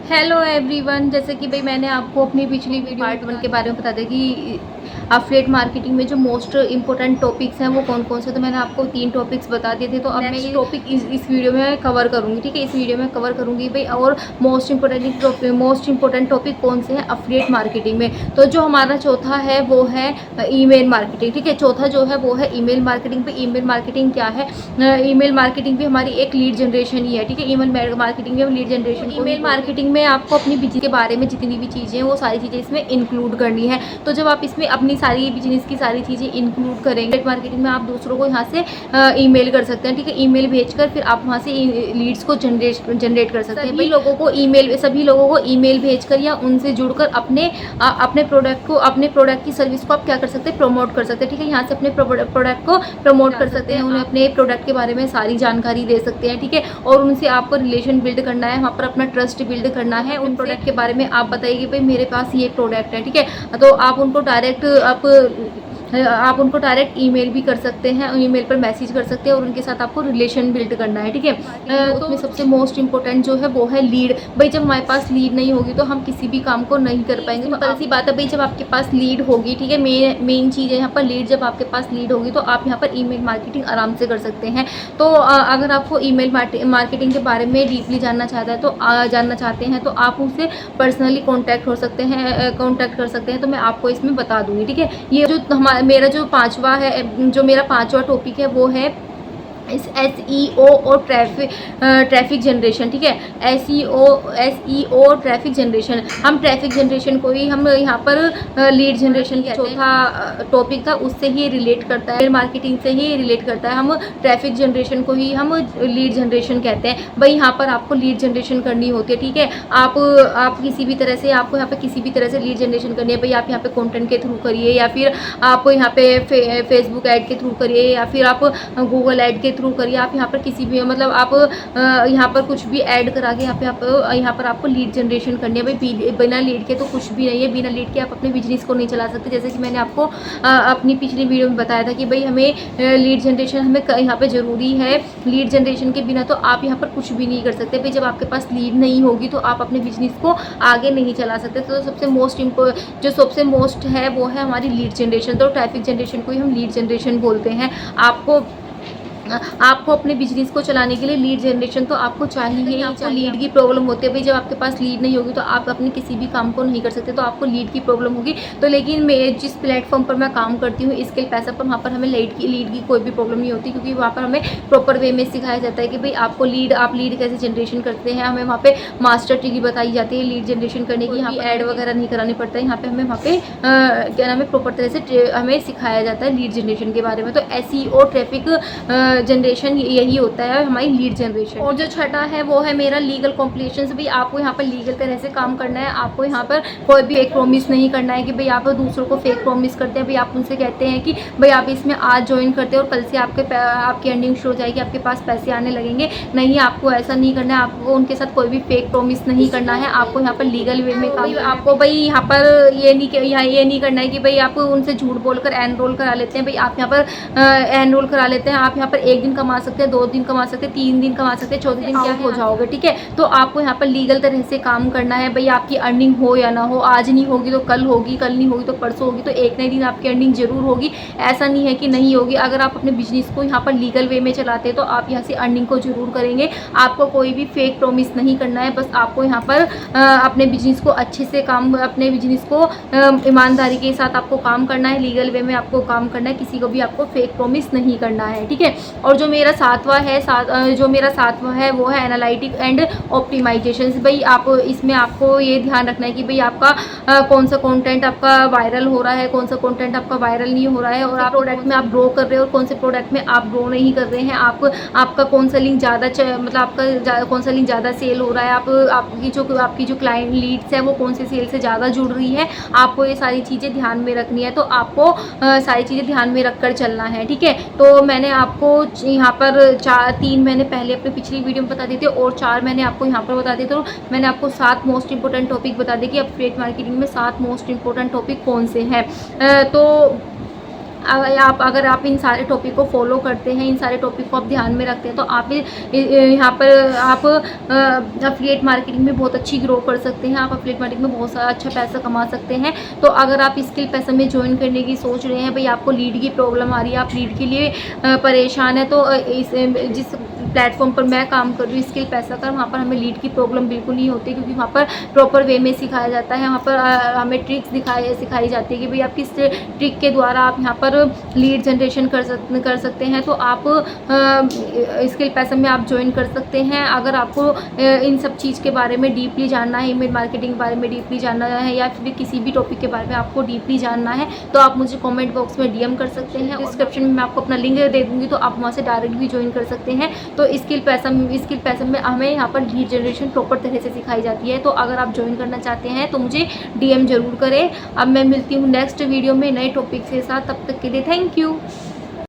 Hello everyone, जैसे कि भाई मैंने आपको अपनी पिछली वीडियो पार्ट 1 के बारे में बता दिया कि अफिलिएट मार्केटिंग में जो मोस्ट इंपॉर्टेंट टॉपिक्स हैं वो कौन कौन से। तो मैंने आपको 3 टॉपिक्स बता दिए थे। तो अब मैं ये टॉपिक इस वीडियो में कवर करूँगी। ठीक है, इस वीडियो में कवर करूँगी भाई। और मोस्ट इंपॉर्टेंट टॉपिक कौन से हैं अफिलिएट मार्केटिंग में। तो जो हमारा चौथा है वो है ईमेल मार्केटिंग। ठीक है, चौथा जो है वो है ईमेल मार्केटिंग पे। ईमेल मार्केटिंग क्या है? ईमेल मार्केटिंग भी हमारी एक लीड जनरेशन ही है। ठीक है, ईमेल मार्केटिंग भी हम लीड जनरेशन। ईमेल मार्केटिंग में आपको अपनी बिजनेस के बारे में जितनी भी चीज़ें हैं वो सारी चीज़ें इसमें इंक्लूड करनी है। तो जब आप इसमें अपनी सारी बिजनेस की सारी चीज़ें इंक्लूड करेंगे मार्केटिंग में, आप दूसरों को यहाँ से ईमेल कर सकते हैं। ठीक है, ईमेल भेजकर फिर आप वहाँ से लीड्स को जनरेट कर सकते हैं। सभी लोगों को ईमेल भेजकर या उनसे जुड़कर अपने प्रोडक्ट की सर्विस को आप क्या कर सकते हैं, प्रमोट कर सकते हैं। ठीक है, यहाँ से अपने प्रोडक्ट को प्रमोट कर सकते हैं, उन्हें अपने प्रोडक्ट के बारे में सारी जानकारी दे सकते हैं। ठीक है, और उनसे आपको रिलेशन बिल्ड करना है, वहाँ पर अपना ट्रस्ट बिल्ड करना है। उन प्रोडक्ट के बारे में आप बताइए कि भाई मेरे पास ये प्रोडक्ट है। ठीक है, तो आप उनको डायरेक्ट ईमेल भी कर सकते हैं, ईमेल पर मैसेज कर सकते हैं और उनके साथ आपको रिलेशन बिल्ड करना है। ठीक है, उसमें सबसे मोस्ट इंपॉर्टेंट जो है वो है लीड। भाई जब हमारे पास लीड नहीं होगी तो हम किसी भी काम को नहीं कर पाएंगे। तो ऐसी बात है भाई, जब आपके पास लीड होगी, ठीक है, मेन चीज़ है यहाँ पर लीड। जब आपके पास लीड होगी तो आप यहाँ पर ईमेल मार्केटिंग आराम से कर सकते हैं। तो अगर आपको ईमेल मार्केटिंग के बारे में डीपली जानना चाहते हैं तो आप उनसे पर्सनली कांटेक्ट कर सकते हैं। तो मैं आपको इसमें बता दूंगी। ठीक है, ये जो मेरा जो मेरा पांचवा टॉपिक है वो है इस SEO और ट्रैफिक जनरेशन। ठीक है, SEO ट्रैफिक जनरेशन। हम ट्रैफिक जनरेशन को ही हम यहाँ पर लीड जनरेशन के चौथा टॉपिक था उससे ही रिलेट करता है, मार्केटिंग से ही रिलेट करता है। हम ट्रैफिक जनरेशन को ही हम लीड जनरेशन कहते हैं। भाई यहाँ पर आपको लीड जनरेशन करनी होती है। ठीक है, आप किसी भी तरह से आपको यहाँ पे किसी भी तरह से लीड जनरेशन करनी है। भाई आप यहाँ पे कंटेंट के थ्रू करिए, या फिर आप यहाँ पे फेसबुक ऐड के थ्रू करिए, या फिर आप गूगल ऐड के थ्रू करिए। आप यहाँ पर किसी भी मतलब आप यहाँ पर कुछ भी ऐड करा के यहाँ पर आपको लीड जनरेशन करनी है। भाई बिना लीड के तो कुछ भी नहीं है। बिना लीड के आप अपने बिजनेस को नहीं चला सकते। जैसे कि मैंने आपको अपनी पिछली वीडियो में बताया था कि भाई हमें लीड जनरेशन हमें यहाँ पे ज़रूरी है। लीड जनरेशन के बिना तो आप यहाँ पर कुछ भी नहीं कर सकते। भाई जब आपके पास लीड नहीं होगी तो आप अपने बिजनेस को आगे नहीं चला सकते। तो सबसे मोस्ट है वो है हमारी लीड जनरेशन। तो ट्रैफिक जनरेशन को ही हम लीड जनरेशन बोलते हैं। आपको अपने बिजनेस को चलाने के लिए लीड जनरेशन तो आपको चाहिए। आपको लीड की प्रॉब्लम होती है। भाई जब आपके पास लीड नहीं होगी तो आप अपने किसी भी काम को नहीं कर सकते। तो आपको लीड की प्रॉब्लम होगी। तो लेकिन मैं जिस प्लेटफॉर्म पर मैं काम करती हूँ स्किल पैसा पर, वहाँ पर हमें लीड की कोई भी प्रॉब्लम नहीं होती, क्योंकि वहाँ पर हमें प्रॉपर वे में सिखाया जाता है कि भाई आप लीड कैसे जनरेशन करते हैं। हमें वहाँ पे मास्टर ट्रिक बताई जाती है लीड जनरेशन करने की। यहाँ ऐड वगैरह नहीं करानी पड़ता है। यहाँ पे हमें वहाँ पे क्या नाम है, प्रॉपर तरह से हमें सिखाया जाता है लीड जनरेशन के बारे में। तो SEO ट्रैफिक जनरेशन यही होता है हमारी लीड जनरेशन। और जो छठा है वो है मेरा लीगल कॉम्प्लिकेशंस। भी आपको यहाँ पर लीगल तरह से काम करना है। आपको यहाँ पर कोई भी फेक प्रॉमिस नहीं करना है कि भाई आप दूसरों को फेक प्रॉमिस करते हैं। भाई आप उनसे कहते हैं कि भाई आप इसमें आज ज्वाइन करते हैं और कल से आपकी अर्निंग शुरू हो जाएगी, आपके पास पैसे आने लगेंगे। नहीं, आपको ऐसा नहीं करना है। आपको उनके साथ कोई भी फेक प्रॉमिस नहीं करना है। आपको यहाँ पर लीगल वे में काम, आपको भाई यहाँ पर ये नहीं करना है कि भाई आप उनसे झूठ बोलकर एनरोल करा लेते हैं। भाई आप यहाँ पर एनरोल करा लेते हैं। आप यहाँ पर 1 दिन कमा सकते हैं, 2 दिन कमा सकते हैं, 3 दिन कमा सकते हैं, 4थे दिन क्या हो जाओगे। ठीक है, तो आपको यहाँ पर लीगल तरह से काम करना है। भाई आपकी अर्निंग हो या ना हो, आज नहीं होगी तो कल होगी, कल नहीं होगी तो परसों होगी, तो एक नए दिन आपकी अर्निंग जरूर होगी। ऐसा नहीं है कि नहीं होगी। अगर आप अपने बिजनेस को यहाँ पर लीगल वे में चलाते हैं तो आप यहाँ से अर्निंग को जरूर करेंगे। आपको कोई भी फेक प्रॉमिस नहीं करना है। बस आपको यहाँ पर अपने बिजनेस को अच्छे से अपने बिजनेस को ईमानदारी के साथ आपको काम करना है। लीगल वे में आपको काम करना है। किसी को भी आपको फेक प्रॉमिस नहीं करना है। ठीक है, और जो मेरा सातवां है वो है एनालिटिक एंड ऑप्टिमाइजेशन। भाई आप इसमें आपको ये ध्यान रखना है कि भाई आपका कौन सा कंटेंट आपका वायरल हो रहा है, कौन सा कंटेंट आपका वायरल नहीं हो रहा है, और आप प्रोडक्ट में आप ग्रो कर रहे हो और कौन से प्रोडक्ट में आप ग्रो नहीं कर रहे हैं। आपका कौन सा लिंक ज़्यादा मतलब आपका कौन सा लिंक ज़्यादा सेल हो रहा है, आपकी जो क्लाइंट लीड्स है वो कौन से सेल से ज़्यादा जुड़ रही है। आपको ये सारी चीज़ें ध्यान में रखनी है। तो आपको सारी चीज़ें ध्यान में रख कर चलना है। ठीक है, तो मैंने आपको यहाँ पर 3 मैंने पहले अपनी पिछली वीडियो में बता दी थी और 4 मैंने आपको यहाँ पर बता दिए। तो मैंने आपको 7 मोस्ट इंपॉर्टेंट टॉपिक बता दिए कि अफिलिएट मार्केटिंग में 7 मोस्ट इंपॉर्टेंट टॉपिक कौन से हैं। तो आप अगर आप इन सारे टॉपिक को फॉलो करते हैं, इन सारे टॉपिक को आप ध्यान में रखते हैं, तो आप यहाँ पर आप एफिलिएट मार्केटिंग में बहुत अच्छी ग्रो कर सकते हैं। आप एफिलिएट मार्केटिंग में बहुत सारा अच्छा पैसा कमा सकते हैं। तो अगर आप स्किल पैसा में ज्वाइन करने की सोच रहे हैं, भाई आपको लीड की प्रॉब्लम आ रही है, आप लीड के लिए परेशान है, तो जिस प्लेटफॉर्म पर मैं काम कर रही हूँ स्किल पैसा का, वहाँ पर हमें लीड की प्रॉब्लम बिल्कुल नहीं होती, क्योंकि वहाँ पर प्रॉपर वे में सिखाया जाता है। वहाँ पर हमें ट्रिक्स सिखाई जाती है कि भाई आप किस ट्रिक के द्वारा आप यहाँ पर लीड जनरेशन कर सकते हैं। तो आप स्किल पैसा में आप ज्वाइन कर सकते हैं। अगर आपको इन सब चीज़ के बारे में डीपली जानना है, ईमेल मार्केटिंग के बारे में डीपली जानना है, या फिर किसी भी टॉपिक के बारे में आपको डीपली जानना है, तो आप मुझे कमेंट बॉक्स में डीएम कर सकते हैं। डिस्क्रिप्शन में मैं आपको अपना लिंक दे दूँगी, तो आप वहाँ से डायरेक्ट भी ज्वाइन कर सकते हैं। तो स्किल पैसा में हमें यहाँ पर लीड जनरेशन प्रॉपर तरह से सिखाई जाती है। तो अगर आप ज्वाइन करना चाहते हैं तो मुझे डीएम ज़रूर करें। अब मैं मिलती हूँ नेक्स्ट वीडियो में नए टॉपिक के साथ, तब तक के लिए थैंक यू।